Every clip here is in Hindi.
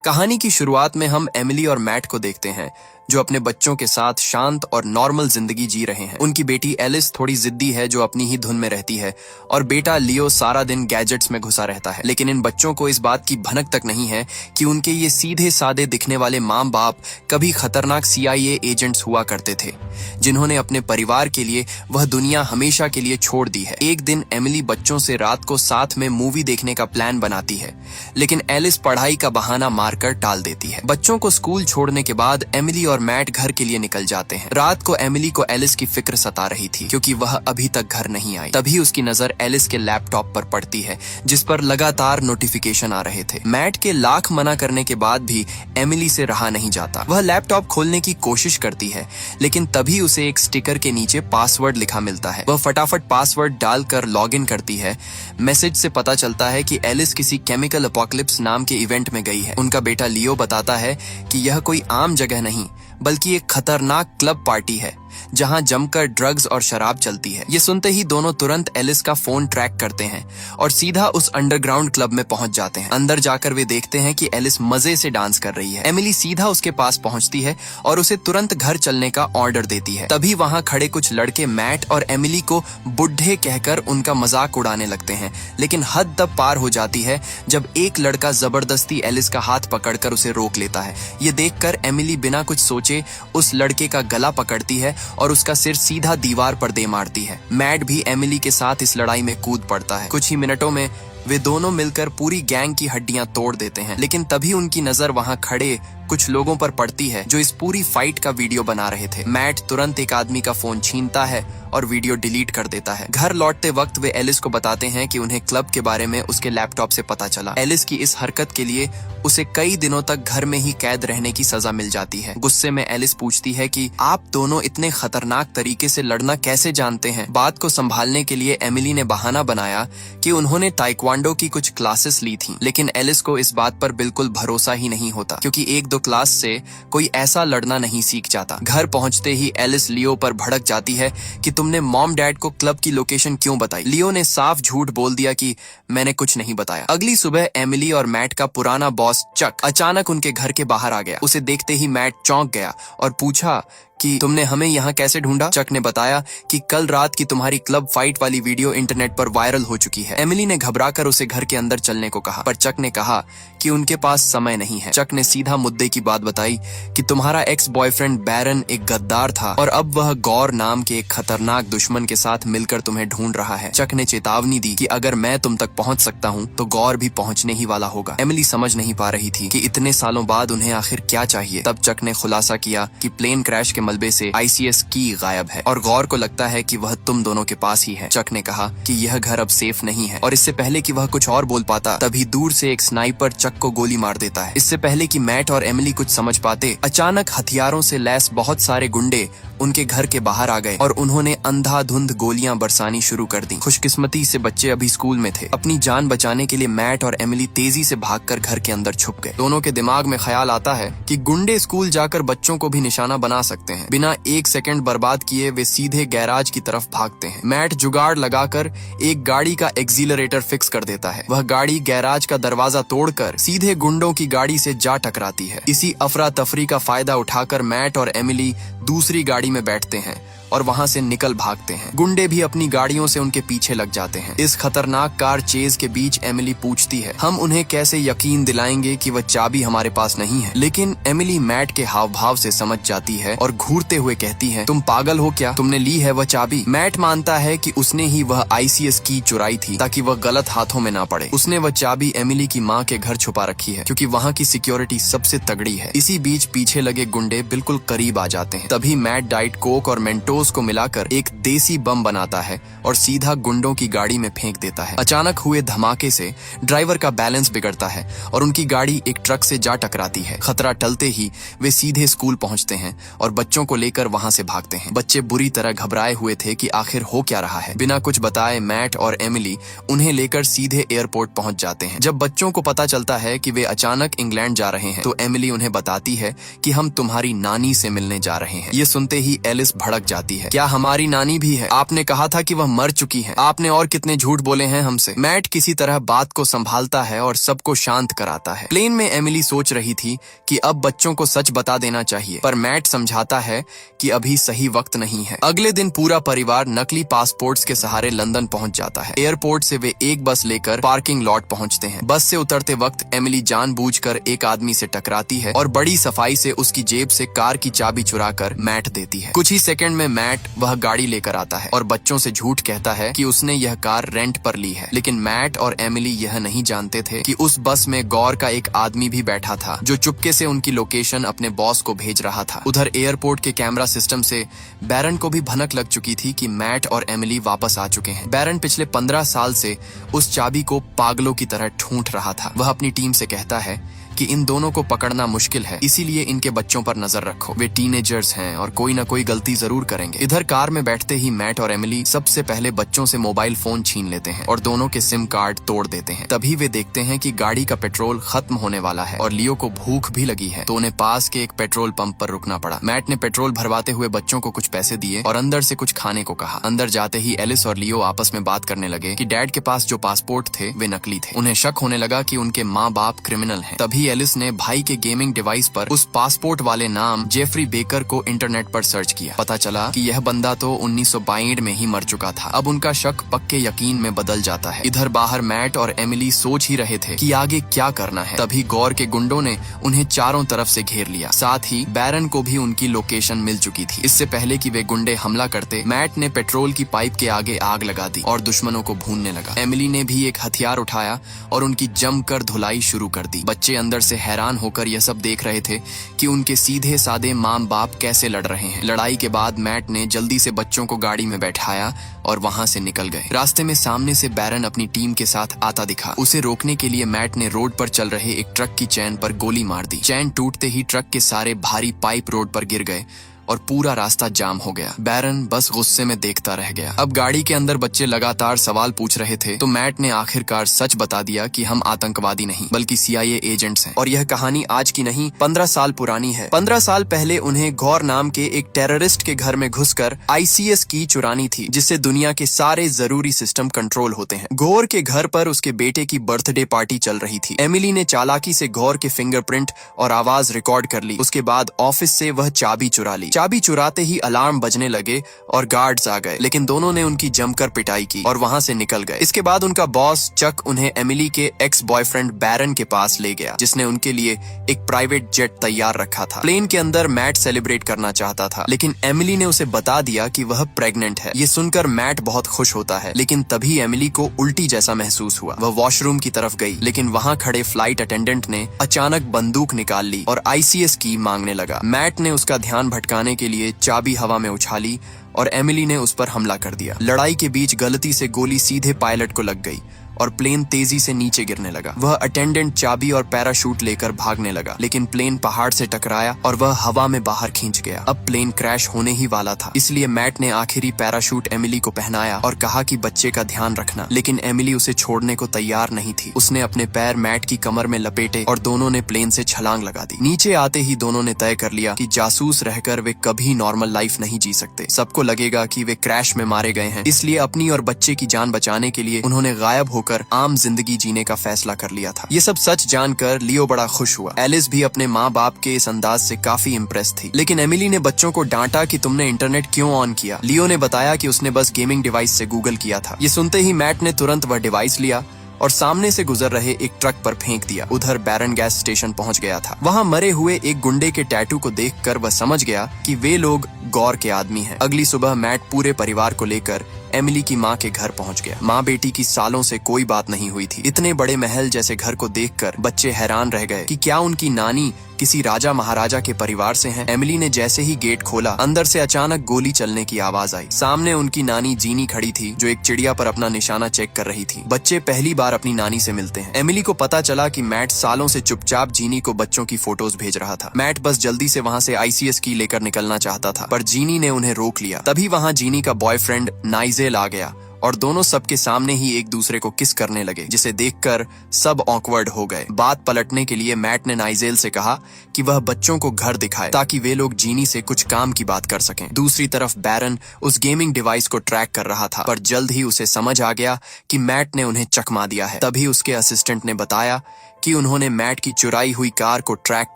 कहानी की शुरुआत में हम एमिली और मैट को देखते हैं जो अपने बच्चों के साथ शांत और नॉर्मल जिंदगी जी रहे हैं। उनकी बेटी एलिस थोड़ी जिद्दी है जो अपनी ही धुन में रहती है और बेटा लियो सारा दिन गैजेट्स में घुसा रहता है। लेकिन इन बच्चों को इस बात की भनक तक नहीं है कि उनके ये सीधे सादे दिखने वाले माँ बाप कभी खतरनाक CIA एजेंट्स हुआ करते थे जिन्होंने अपने परिवार के लिए वह दुनिया हमेशा के लिए छोड़ दी है। एक दिन एमिली बच्चों से रात को साथ में मूवी देखने का प्लान बनाती है, लेकिन एलिस पढ़ाई का बहाना मारकर टाल देती है। बच्चों को स्कूल छोड़ने के बाद एमिली और मैट घर के लिए निकल जाते हैं। रात को एमिली को एलिस की फिक्र सता रही थी क्योंकि वह अभी तक घर नहीं आई। तभी उसकी नजर एलिस के लैपटॉप पर पड़ती है जिस पर लगातार नोटिफिकेशन आ रहे थे। मैट के लाख मना करने के बाद भी एमिली से रहा नहीं जाता। वह लैपटॉप खोलने की कोशिश करती है, लेकिन तभी उसे एक स्टिकर के नीचे पासवर्ड लिखा मिलता है। वह फटाफट पासवर्ड डालकर लॉगिन करती है। मैसेज से पता चलता है कि एलिस किसी केमिकल अपोकलिप्स नाम के इवेंट में गई है। उनका बेटा लियो बताता है कि यह कोई आम जगह नहीं बल्कि एक खतरनाक क्लब पार्टी है जहां जमकर ड्रग्स और शराब चलती है। ये सुनते ही दोनों तुरंत एलिस का फोन ट्रैक करते हैं और सीधा उस अंडरग्राउंड क्लब में पहुंच जाते हैं। अंदर जाकर वे देखते हैं कि एलिस मजे से डांस कर रही है। एमिली सीधा उसके पास पहुंचती है और उसे तुरंत घर चलने का ऑर्डर देती है। तभी वहां खड़े कुछ लड़के मैट और एमिली को बुढ़े कहकर उनका मजाक उड़ाने लगते हैं, लेकिन हद तब पार हो जाती है जब एक लड़का जबरदस्ती एलिस का हाथ पकड़कर उसे रोक लेता है। ये देखकर एमिली बिना कुछ सोचे उस लड़के का गला पकड़ती है और उसका सिर सीधा दीवार पर दे मारती है। मैट भी एमिली के साथ इस लड़ाई में कूद पड़ता है। कुछ ही मिनटों में वे दोनों मिलकर पूरी गैंग की हड्डियां तोड़ देते हैं, लेकिन तभी उनकी नजर वहां खड़े कुछ लोगों पर पड़ती है जो इस पूरी फाइट का वीडियो बना रहे थे। मैट तुरंत एक आदमी का फोन छीनता है और वीडियो डिलीट कर देता है। घर लौटते वक्त वे एलिस को बताते हैं कि उन्हें क्लब के बारे में उसके लैपटॉप से पता चला। एलिस की इस हरकत के लिए उसे कई दिनों तक घर में ही कैद रहने की सजा मिल जाती है। गुस्से में एलिस पूछती है कि आप दोनों इतने खतरनाक तरीके से लड़ना कैसे जानते हैं। बात को संभालने के लिए एमिली ने बहाना बनाया कि उन्होंने ताइक्वांडो की कुछ क्लासेस ली थी, लेकिन एलिस को इस बात पर बिल्कुल भरोसा ही नहीं होता क्योंकि एक दो क्लास से कोई ऐसा लड़ना नहीं सीख जाता। घर पहुंचते ही एलिस लियो पर भड़क जाती है कि तुमने मॉम डैड को क्लब की लोकेशन क्यों बताई। लियो ने साफ झूठ बोल दिया कि मैंने कुछ नहीं बताया। अगली सुबह एमिली और मैट का पुराना बॉस चक अचानक उनके घर के बाहर आ गया। उसे देखते ही मैट चौंक गया और पूछा कि तुमने हमें यहाँ कैसे ढूंढा। चक ने बताया कि कल रात की तुम्हारी क्लब फाइट वाली वीडियो इंटरनेट पर वायरल हो चुकी है। एमिली ने घबराकर उसे घर के अंदर चलने को कहा, पर चक ने कहा कि उनके पास समय नहीं है। चक ने सीधा मुद्दे की बात बताई कि तुम्हारा एक्स बॉयफ्रेंड बैरन एक गद्दार था और अब वह गौर नाम के एक खतरनाक दुश्मन के साथ मिलकर तुम्हें ढूंढ रहा है। चक ने चेतावनी दी कि अगर मैं तुम तक पहुंच सकता हूं तो गौर भी पहुंचने ही वाला होगा। एमिली समझ नहीं पा रही थी कि इतने सालों बाद उन्हें आखिर क्या चाहिए। तब चक ने खुलासा किया कि प्लेन क्रैश के मलबे से ICS की गायब है और गौर को लगता है कि वह तुम दोनों के पास ही है। चक ने कहा कि यह घर अब सेफ नहीं है और इससे पहले कि वह कुछ और बोल पाता तभी दूर से एक स्नाइपर चक को गोली मार देता है। इससे पहले कि मैट और एमिली कुछ समझ पाते, अचानक हथियारों से लैस बहुत सारे गुंडे उनके घर के बाहर आ गए और उन्होंने अंधाधुंध गोलियां बरसानी शुरू कर दी। खुशकिस्मती से बच्चे अभी स्कूल में थे। अपनी जान बचाने के लिए मैट और एमिली तेजी से भागकर घर के अंदर छुप गए। दोनों के दिमाग में ख्याल आता है कि गुंडे स्कूल जाकर बच्चों को भी निशाना बना सकते हैं। बिना एक सेकंड बर्बाद किए वे सीधे गैराज की तरफ भागते हैं। मैट जुगाड़ लगाकर एक गाड़ी का एक्सीलरेटर फिक्स कर देता है। वह गाड़ी गैराज का दरवाजा तोड़कर सीधे गुंडों की गाड़ी से जा टकराती है। इसी अफरा तफरी का फायदा उठाकर मैट और एमिली दूसरी गाड़ी में बैठते हैं और वहां से निकल भागते हैं। गुंडे भी अपनी गाड़ियों से उनके पीछे लग जाते हैं। इस खतरनाक कार चेज के बीच एमिली पूछती है, हम उन्हें कैसे यकीन दिलाएंगे कि वह चाबी हमारे पास नहीं है। लेकिन एमिली मैट के हाव भाव से समझ जाती है और घूरते हुए कहती है, तुम पागल हो क्या, तुमने ली है वह चाबी। मैट मानता है कि उसने ही वह ICS की चुराई थी ताकि वह गलत हाथों में ना पड़े। उसने वह चाबी एमिली की माँ के घर छुपा रखी है क्योंकि वहाँ की सिक्योरिटी सबसे तगड़ी है। इसी बीच पीछे लगे गुंडे बिल्कुल करीब आ जाते हैं। तभी मैट डाइट कोक और मेंटोस को मिलाकर एक देसी बम बनाता है और सीधा गुंडों की गाड़ी में फेंक देता है। अचानक हुए धमाके से ड्राइवर का बैलेंस बिगड़ता है और उनकी गाड़ी एक ट्रक से जा टकराती है। खतरा टलते ही वे सीधे स्कूल पहुंचते हैं और बच्चों को लेकर वहां से भागते हैं। बच्चे बुरी तरह घबराए हुए थे कि आखिर हो क्या रहा है। बिना कुछ बताए मैट और एमिली उन्हें लेकर सीधे एयरपोर्ट पहुंच जाते हैं। जब बच्चों को पता चलता है कि वे अचानक इंग्लैंड जा रहे हैं तो एमिली उन्हें बताती है कि हम तुम्हारी नानी से मिलने जा रहे हैं। ये सुनते ही एलिस भड़क जाती आती है। क्या हमारी नानी भी है? आपने कहा था कि वह मर चुकी है। आपने और कितने झूठ बोले हैं हमसे। मैट किसी तरह बात को संभालता है और सबको शांत कराता है। प्लेन में एमिली सोच रही थी कि अब बच्चों को सच बता देना चाहिए, पर मैट समझाता है कि अभी सही वक्त नहीं है। अगले दिन पूरा परिवार नकली पासपोर्ट्स के सहारे लंदन पहुंच जाता है। एयरपोर्ट से वे एक बस लेकर पार्किंग लॉट पहुंचते हैं। बस से उतरते वक्त एमिली जानबूझकर एक आदमी से टकराती है और बड़ी सफाई से उसकी जेब से कार की चाबी चुराकर मैट देती है। कुछ ही सेकंड में मैट वह गाड़ी लेकर आता है और बच्चों से झूठ कहता है कि उसने यह कार रेंट पर ली है। लेकिन मैट और एमिली यह नहीं जानते थे कि उस बस में गौर का एक आदमी भी बैठा था, जो चुपके से उनकी लोकेशन अपने बॉस को भेज रहा था। उधर एयरपोर्ट के कैमरा सिस्टम से बैरन को भी भनक लग चुकी थी कि मैट और एमिली वापस आ चुके हैं। बैरन पिछले 15 साल से उस चाबी को पागलों की तरह ढूंढ रहा था। वह अपनी टीम से कहता है कि इन दोनों को पकड़ना मुश्किल है, इसीलिए इनके बच्चों पर नजर रखो। वे टीनेजर्स हैं और कोई ना कोई गलती जरूर करेंगे। इधर कार में बैठते ही मैट और एमिली सबसे पहले बच्चों से मोबाइल फोन छीन लेते हैं और दोनों के सिम कार्ड तोड़ देते हैं। तभी वे देखते हैं कि गाड़ी का पेट्रोल खत्म होने वाला है और लियो को भूख भी लगी है, तो उन्हें पास के एक पेट्रोल पंप पर रुकना पड़ा। मैट ने पेट्रोल भरवाते हुए बच्चों को कुछ पैसे दिए और अंदर से कुछ खाने को कहा। अंदर जाते ही एलिस और लियो आपस में बात करने लगे कि डैड के पास जो पासपोर्ट थे वे नकली थे। उन्हें शक होने लगा कि उनके माँ बाप क्रिमिनल हैं। तभी एलिस ने भाई के गेमिंग डिवाइस पर उस पासपोर्ट वाले नाम जेफरी बेकर को इंटरनेट पर सर्च किया। पता चला कि यह बंदा तो 1962 में ही मर चुका था। अब उनका शक पक्के यकीन में बदल जाता है। इधर बाहर मैट और एमिली सोच ही रहे थे कि आगे क्या करना है। तभी गौर के गुंडों ने उन्हें चारों तरफ से घेर लिया। साथ ही बैरन को भी उनकी लोकेशन मिल चुकी थी। इससे पहले कि वे गुंडे हमला करते, मैट ने पेट्रोल की पाइप के आगे आग लगा दी और दुश्मनों को भूनने लगा। एमिली ने भी एक हथियार उठाया और उनकी जमकर धुलाई शुरू कर दी। बच्चे अंदर से हैरान होकर यह सब देख रहे थे कि उनके सीधे साधे माँ बाप कैसे लड़ रहे हैं। लड़ाई के बाद मैट ने जल्दी से बच्चों को गाड़ी में बैठाया और वहां से निकल गए। रास्ते में सामने से बैरन अपनी टीम के साथ आता दिखा। उसे रोकने के लिए मैट ने रोड पर चल रहे एक ट्रक की चैन पर गोली मार दी। चैन टूटते ही ट्रक के सारे भारी पाइप रोड पर गिर गए और पूरा रास्ता जाम हो गया। बैरन बस गुस्से में देखता रह गया। अब गाड़ी के अंदर बच्चे लगातार सवाल पूछ रहे थे, तो मैट ने आखिरकार सच बता दिया कि हम आतंकवादी नहीं बल्कि CIA एजेंट्स हैं और यह कहानी आज की नहीं 15 साल पुरानी है। 15 साल पहले उन्हें गौर नाम के एक टेररिस्ट के घर में घुसकर ICS की चुरानी थी, जिससे दुनिया के सारे जरूरी सिस्टम कंट्रोल होते हैं। गौर के घर पर उसके बेटे की बर्थडे पार्टी चल रही थी। एमिली ने चालाकी से गौर के फिंगरप्रिंट और आवाज रिकॉर्ड कर ली। उसके बाद ऑफिस से वह चाबी चुरा ली। चाबी चुराते ही अलार्म बजने लगे और गार्ड्स आ गए, लेकिन दोनों ने उनकी जमकर पिटाई की और वहां से निकल गए। इसके बाद उनका बॉस चक उन्हें एमिली के एक्स बॉयफ्रेंड बैरन के पास ले गया, जिसने उनके लिए एक प्राइवेट जेट तैयार रखा था। प्लेन के अंदर मैट सेलिब्रेट करना चाहता था, लेकिन एमिली ने उसे बता दिया कि वह प्रेग्नेंट है। ये सुनकर मैट बहुत खुश होता है, लेकिन तभी एमिली को उल्टी जैसा महसूस हुआ। वह वॉशरूम की तरफ गई, लेकिन वहां खड़े फ्लाइट अटेंडेंट ने अचानक बंदूक निकाल ली और ICS की मांगने लगा। मैट ने उसका ध्यान भटकाने के लिए चाबी हवा में उछाली और एमिली ने उस पर हमला कर दिया। लड़ाई के बीच गलती से गोली सीधे पायलट को लग गई और प्लेन तेजी से नीचे गिरने लगा। वह अटेंडेंट चाबी और पैराशूट लेकर भागने लगा, लेकिन प्लेन पहाड़ से टकराया और वह हवा में बाहर खींच गया। अब प्लेन क्रैश होने ही वाला था, इसलिए मैट ने आखिरी पैराशूट एमिली को पहनाया और कहा कि बच्चे का ध्यान रखना, लेकिन एमिली उसे छोड़ने को तैयार नहीं थी। उसने अपने पैर मैट की कमर में लपेटे और दोनों ने प्लेन से छलांग लगा दी। नीचे आते ही दोनों ने तय कर लिया कि जासूस रहकर वे कभी नॉर्मल लाइफ नहीं जी सकते। सबको लगेगा कि वे क्रैश में मारे गए हैं, इसलिए अपनी और बच्चे की जान बचाने के लिए उन्होंने गायब होकर आम जिंदगी जीने का फैसला कर लिया था। ये सब सच जानकर लियो बड़ा खुश हुआ। एलिस भी अपने माँ बाप के इस अंदाज से काफी इम्प्रेस थी, लेकिन एमिली ने बच्चों को डांटा कि तुमने इंटरनेट क्यों ऑन किया। लियो ने बताया कि उसने बस गेमिंग डिवाइस से गूगल किया था। ये सुनते ही मैट ने तुरंत वह डिवाइस लिया और सामने से गुजर रहे एक ट्रक पर फेंक दिया। उधर बैरन गैस स्टेशन पहुंच गया था। वहां मरे हुए एक गुंडे के टैटू को देखकर वह समझ गया कि वे लोग गौर के आदमी हैं। अगली सुबह मैट पूरे परिवार को लेकर एमिली की माँ के घर पहुंच गया। माँ बेटी की सालों से कोई बात नहीं हुई थी। इतने बड़े महल जैसे घर को देखकर बच्चे हैरान रह गए कि क्या उनकी नानी किसी राजा महाराजा के परिवार से हैं। एमिली ने जैसे ही गेट खोला, अंदर से अचानक गोली चलने की आवाज आई। सामने उनकी नानी जीनी खड़ी थी, जो एक चिड़िया पर अपना निशाना चेक कर रही थी। बच्चे पहली बार अपनी नानी से मिलते हैं। एमिली को पता चला कि मैट सालों से चुपचाप जीनी को बच्चों की फोटोज भेज रहा था। मैट बस जल्दी से वहां से ICS की लेकर निकलना चाहता था, पर जीनी ने उन्हें रोक लिया। तभी वहां जीनी का बॉयफ्रेंड नाइजेल आ गया और दोनों सबके सामने ही एक दूसरे को किस करने लगे, जिसे देखकर सब ऑकवर्ड हो गए। बात पलटने के लिए मैट ने नाइजेल से कहा कि वह बच्चों को घर दिखाए ताकि वे लोग जीनी से कुछ काम की बात कर सकें। दूसरी तरफ बैरन उस गेमिंग डिवाइस को ट्रैक कर रहा था, पर जल्द ही उसे समझ आ गया कि मैट ने उन्हें चकमा दिया है। तभी उसके असिस्टेंट ने बताया कि उन्होंने मैट की चुराई हुई कार को ट्रैक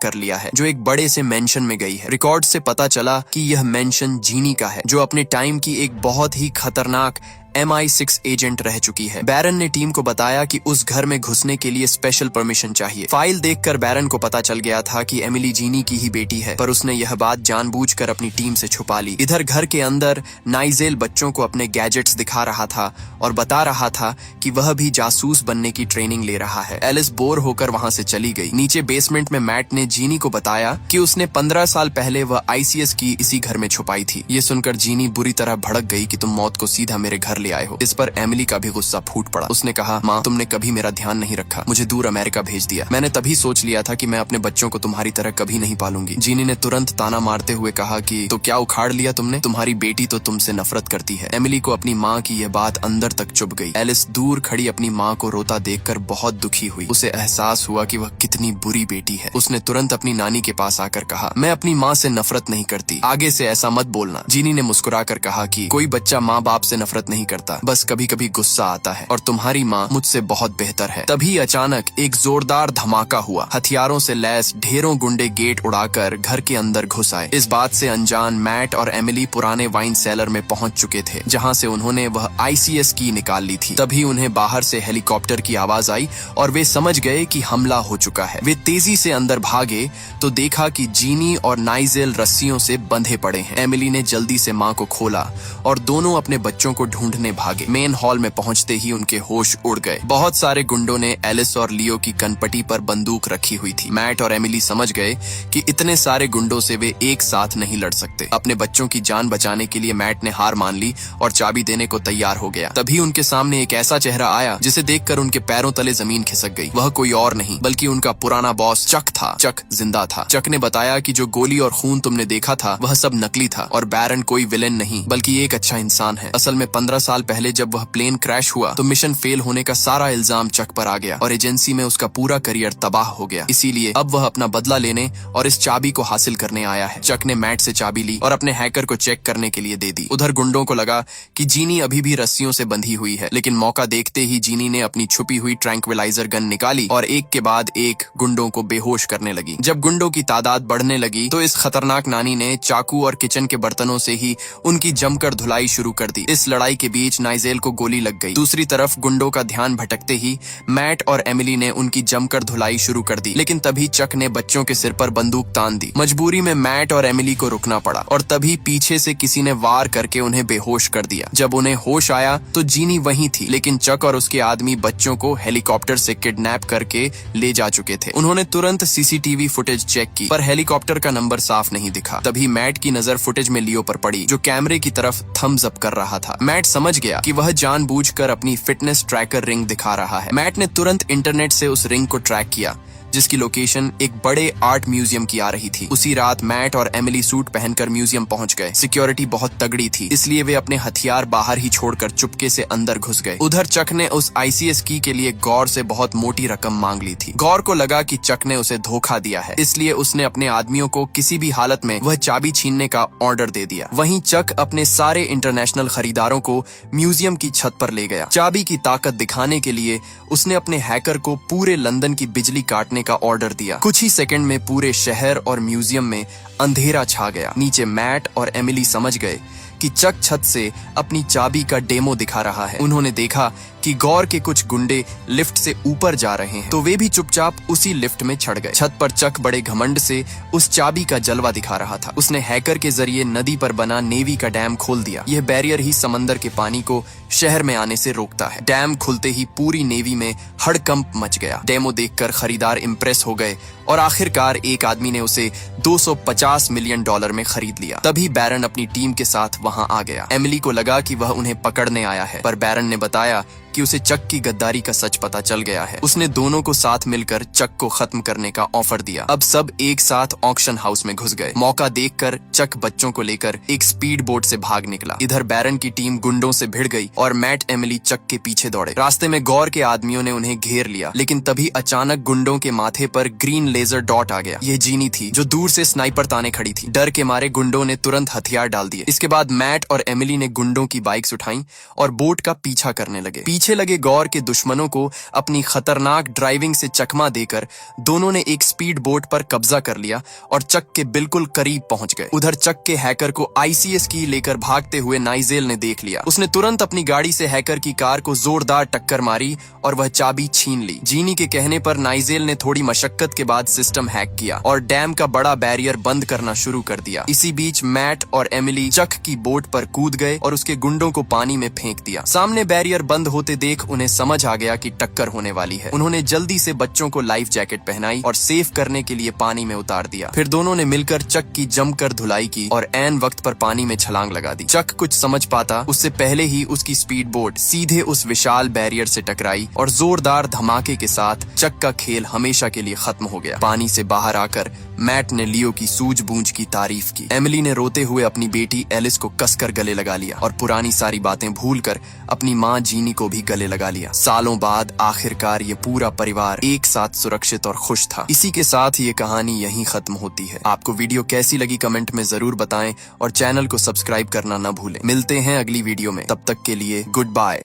कर लिया है, जो एक बड़े से मेंशन में गई है। रिकॉर्ड से पता चला कि यह मेंशन जीनी का है, जो अपने टाइम की एक बहुत ही खतरनाक MI6 एजेंट रह चुकी है। बैरन ने टीम को बताया कि उस घर में घुसने के लिए स्पेशल परमिशन चाहिए। फाइल देखकर बैरन को पता चल गया था कि एमिली जीनी की ही बेटी है, पर उसने यह बात जानबूझकर अपनी टीम से छुपा ली। इधर घर के अंदर नाइजेल बच्चों को अपने गैजेट्स दिखा रहा था और बता रहा था कि वह भी जासूस बनने की ट्रेनिंग ले रहा है। एलिस बोर होकर वहां से चली गई। नीचे बेसमेंट में मैट ने जीनी को बताया कि उसने 15 साल पहले वह ICS की इसी घर में छुपाई थी। ये सुनकर जीनी बुरी तरह भड़क गई कि तुम मौत को सीधा मेरे घर ले आए हो। इस पर एमिली का भी गुस्सा फूट पड़ा। उसने कहा, माँ, तुमने कभी मेरा ध्यान नहीं रखा, मुझे दूर अमेरिका भेज दिया। मैंने तभी सोच लिया था कि मैं अपने बच्चों को तुम्हारी तरह कभी नहीं पालूंगी। जीनी ने तुरंत ताना मारते हुए कहा कि तो क्या उखाड़ लिया तुमने? तुम्हारी बेटी तो तुमसे नफरत करती है। एमिली को अपनी माँ की यह बात अंदर तक चुभ गई। एलिस दूर खड़ी अपनी माँ को रोता देखकर बहुत दुखी हुई। उसे एहसास हुआ कि वह कितनी बुरी बेटी है। उसने तुरंत अपनी नानी के पास आकर कहा, मैं अपनी माँ से नफरत नहीं करती, आगे से ऐसा मत बोलना। जीनी ने मुस्कुराकर कहा कि कोई बच्चा माँ बाप से नफरत नहीं करता, बस कभी कभी गुस्सा आता है, और तुम्हारी माँ मुझसे बहुत बेहतर है। तभी अचानक एक जोरदार धमाका हुआ। हथियारों से लैस ढेरों गुंडे गेट उड़ाकर घर के अंदर घुस आए। इस बात से अनजान मैट और एमिली पुराने वाइन सेलर में पहुंच चुके थे, जहां से उन्होंने वह ICS की निकाल ली थी। तभी उन्हें बाहर से हेलीकॉप्टर की आवाज आई और वे समझ गए कि हमला हो चुका है। वे तेजी से अंदर भागे तो देखा कि जीनी और नाइजेल रस्सियों से बंधे पड़े हैं। एमिली ने जल्दी से माँ को खोला और दोनों अपने बच्चों को ढूंढने भागे। मेन हॉल में पहुंचते ही उनके होश उड़ गए। बहुत सारे गुंडों ने एलिस और लियो की कनपटी पर बंदूक रखी हुई थी। मैट और एमिली समझ गए कि इतने सारे गुंडों से वे एक साथ नहीं लड़ सकते। अपने बच्चों की जान बचाने के लिए मैट ने हार मान ली और चाबी देने को तैयार हो गया। तभी उनके सामने एक ऐसा चेहरा आया जिसे देखकर उनके पैरों तले जमीन खिसक गई। वह कोई और नहीं बल्कि उनका पुराना बॉस चक था। चक जिंदा था। चक ने बताया कि जो गोली और खून तुमने देखा था वह सब नकली था और बैरन कोई विलेन नहीं बल्कि एक अच्छा इंसान है। असल में 15 साल पहले जब वह प्लेन क्रैश हुआ तो मिशन फेल होने का सारा इल्जाम चक पर आ गया और एजेंसी में उसका पूरा करियर तबाह हो गया। इसीलिए अब वह अपना बदला लेने और इस चाबी को हासिल करने आया है। चक ने मैट से चाबी ली और अपने हैकर को चेक करने के लिए दे दी। उधर गुंडों को लगा कि जीनी अभी भी रस्सियों से बंधी हुई है, लेकिन मौका देखते ही जीनी ने अपनी छुपी हुई ट्रैंक्विलाइजर गन निकाली और एक के बाद एक गुंडों को बेहोश करने लगी। जब गुंडों की तादाद बढ़ने लगी तो इस खतरनाक नानी ने चाकू और किचन के बर्तनों से ही उनकी जमकर धुलाई शुरू कर दी। इस लड़ाई के बीच नाइजेल को गोली लग गई। दूसरी तरफ गुंडों का ध्यान भटकते ही मैट और एमिली ने उनकी जमकर धुलाई शुरू कर दी, लेकिन तभी चक ने बच्चों के सिर पर बंदूक तान दी। मजबूरी में मैट और एमिली को रुकना पड़ा और तभी पीछे से किसी ने वार करके उन्हें बेहोश कर दिया। जब उन्हें होश आया तो जीनी वहीं थी, लेकिन चक और उसके आदमी बच्चों को हेलीकॉप्टर से किडनैप करके ले जा चुके थे। उन्होंने तुरंत CCTV फुटेज चेक की, पर हेलीकॉप्टर का नंबर साफ नहीं दिखा। तभी मैट की नजर फुटेज में लियो पर पड़ी, जो कैमरे की तरफ थम्स अप कर रहा था। मैट समझ गया कि वह जानबूझकर अपनी फिटनेस ट्रैकर रिंग दिखा रहा है। मैट ने तुरंत इंटरनेट से उस रिंग को ट्रैक किया जिसकी लोकेशन एक बड़े आर्ट म्यूजियम की आ रही थी। उसी रात मैट और एमिली सूट पहनकर म्यूजियम पहुंच गए। सिक्योरिटी बहुत तगड़ी थी, इसलिए वे अपने हथियार बाहर ही छोड़कर चुपके से अंदर घुस गए। उधर चक ने उस ICS की के लिए गौर से बहुत मोटी रकम मांग ली थी। गौर को लगा कि चक ने उसे धोखा दिया है, इसलिए उसने अपने आदमियों को किसी भी हालत में वह चाबी छीनने का ऑर्डर दे दिया। वहीं चक अपने सारे इंटरनेशनल खरीदारों को म्यूजियम की छत पर ले गया। चाबी की ताकत दिखाने के लिए उसने अपने हैकर को पूरे लंदन की बिजली काटने का ऑर्डर दिया। कुछ ही सेकंड में पूरे शहर और म्यूजियम में अंधेरा छा गया। नीचे मैट और एमिली समझ गए कि चक छत से अपनी चाबी का डेमो दिखा रहा है। उन्होंने देखा कि गौर के कुछ गुंडे लिफ्ट से ऊपर जा रहे हैं, तो वे भी चुपचाप उसी लिफ्ट में चढ़ गए। छत पर चक बड़े घमंड से उस चाबी का जलवा दिखा रहा था। उसने हैकर के जरिए नदी पर बना नेवी का डैम खोल दिया। यह बैरियर ही समंदर के पानी को शहर में आने से रोकता है। डैम खुलते ही पूरी नेवी में हड़कंप मच गया। डेमो देखकर खरीदार इंप्रेस हो गए और आखिरकार एक आदमी ने उसे $250 मिलियन में खरीद लिया। तभी बैरन अपनी टीम के साथ वहां आ गया। एमिली को लगा कि वह उन्हें पकड़ने आया है, पर बैरन ने बताया कि उसे चक की गद्दारी का सच पता चल गया है। उसने दोनों को साथ मिलकर चक को खत्म करने का ऑफर दिया। अब सब एक साथ ऑक्शन हाउस में घुस गए। मौका देखकर चक बच्चों को लेकर एक स्पीड बोट से भाग निकला। इधर बैरन की टीम गुंडों से भिड़ गई और मैट एमिली चक के पीछे दौड़े। रास्ते में गौर के आदमियों ने उन्हें घेर लिया, लेकिन तभी अचानक गुंडों के माथे पर ग्रीन लेजर डॉट आ गया। ये जीनी थी जो दूर से स्नाइपर ताने खड़ी थी। डर के मारे गुंडों ने तुरंत हथियार डाल दिए। इसके बाद मैट और एमिली ने गुंडों की बाइक्स उठाई और बोट का पीछा करने लगे। पीछे लगे गौर के दुश्मनों को अपनी खतरनाक ड्राइविंग से चकमा देकर दोनों ने एक स्पीड बोट पर कब्जा कर लिया और चक के बिल्कुल करीब पहुंच गए। उधर चक के हैकर को आईसीएस की लेकर भागते हुए नाइजेल ने देख लिया। उसने तुरंत अपनी गाड़ी से हैकर की कार को जोरदार टक्कर मारी और वह चाबी छीन ली। जीनी के कहने पर नाइजेल ने थोड़ी मशक्कत के बाद सिस्टम हैक किया और डैम का बड़ा बैरियर बंद करना शुरू कर दिया। इसी बीच मैट और एमिली चक की बोट पर कूद गए और उसके गुंडों को पानी में फेंक दिया। सामने बैरियर बंद होते देख उन्हें समझ आ गया कि टक्कर होने वाली है। उन्होंने जल्दी से बच्चों को लाइफ जैकेट पहनाई और सेफ करने के लिए पानी में उतार दिया। फिर दोनों ने मिलकर चक की जमकर धुलाई की और ऐन वक्त पर पानी में छलांग लगा दी। चक कुछ समझ पाता उससे पहले ही उसकी स्पीड बोट सीधे उस विशाल बैरियर से टकराई और जोरदार धमाके के साथ चक का खेल हमेशा के लिए खत्म हो गया। पानी से बाहर आकर मैट ने लियो की सूझबूझ की तारीफ की। एमिली ने रोते हुए अपनी बेटी एलिस को कसकर गले लगा लिया और पुरानी सारी बातें भूलकर अपनी माँ जीनी को भी गले लगा लिया। सालों बाद आखिरकार ये पूरा परिवार एक साथ सुरक्षित और खुश था। इसी के साथ ये कहानी यहीं खत्म होती है। आपको वीडियो कैसी लगी कमेंट में जरूर बताएं और चैनल को सब्सक्राइब करना न भूलें। मिलते हैं अगली वीडियो में, तब तक के लिए गुड बाय।